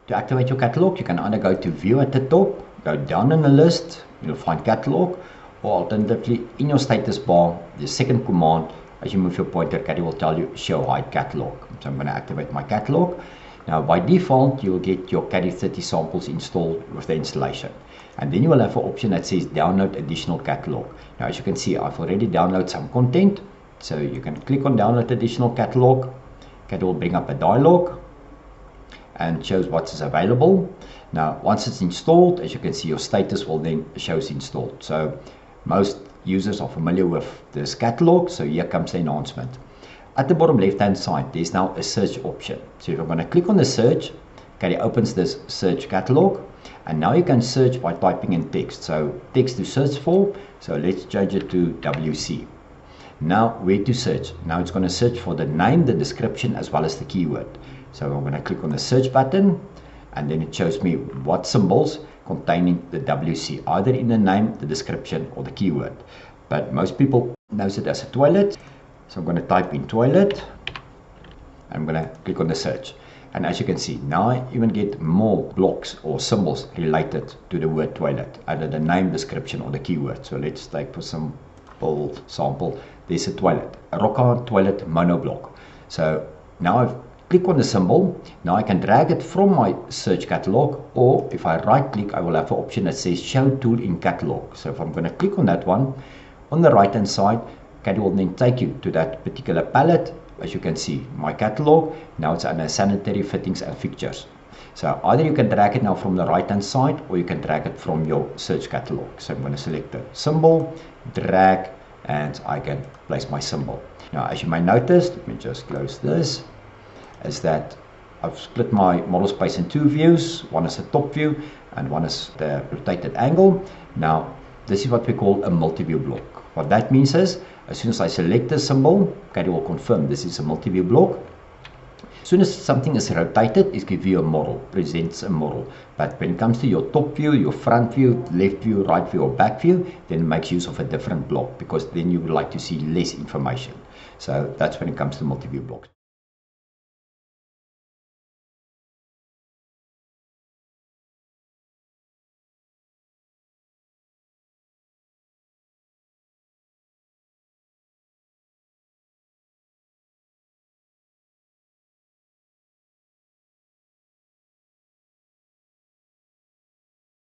To activate your catalog, you can either go to view at the top, go down in the list, you'll find catalog, or alternatively in your status bar, the second command, as you move your pointer, Caddie will tell you show hide catalog. So I'm going to activate my catalog. Now by default, you'll get your Caddie 30 samples installed with the installation. And then you will have an option that says download additional catalog. Now as you can see, I've already downloaded some content. So you can click on download additional catalog. Caddie will bring up a dialog and shows what is available. Now once it's installed, as you can see, your status will then shows installed. So most users are familiar with this catalog, so here comes the enhancement. At the bottom left hand side, there's now a search option. So if I'm going to click on the search, Caddie opens this search catalog, and now you can search by typing in text. So text to search for, so let's change it to WC. Now where to search? Now it's going to search for the name, the description, as well as the keyword. So I'm going to click on the search button, and then it shows me what symbols containing the WC, either in the name, the description, or the keyword. But most people knows it as a toilet. So I'm going to type in toilet. I'm going to click on the search. And as you can see, now I even get more blocks or symbols related to the word toilet, either the name, description, or the keyword. So let's take for some sample, there's a toilet, a rock hard toilet monoblock. So now I've click on the symbol. Now I can drag it from my search catalog, or if I right click, I will have an option that says show tool in catalog. So if I'm going to click on that one, on the right hand side, Caddie will then take you to that particular palette. As you can see, my catalog, now it's under sanitary fittings and fixtures. So either you can drag it now from the right hand side, or you can drag it from your search catalog. So I'm going to select the symbol, drag, and I can place my symbol. Now as you may notice, let me just close this, is that I've split my model space in two views. One is a top view and one is the rotated angle. Now this is what we call a multi-view block. What that means is, as soon as I select the symbol, Caddie will confirm this is a multi-view block. As soon as something is rotated, it gives you a model, presents a model. But when it comes to your top view, your front view, left view, right view, or back view, then it makes use of a different block, because then you would like to see less information. So that's when it comes to multi-view blocks.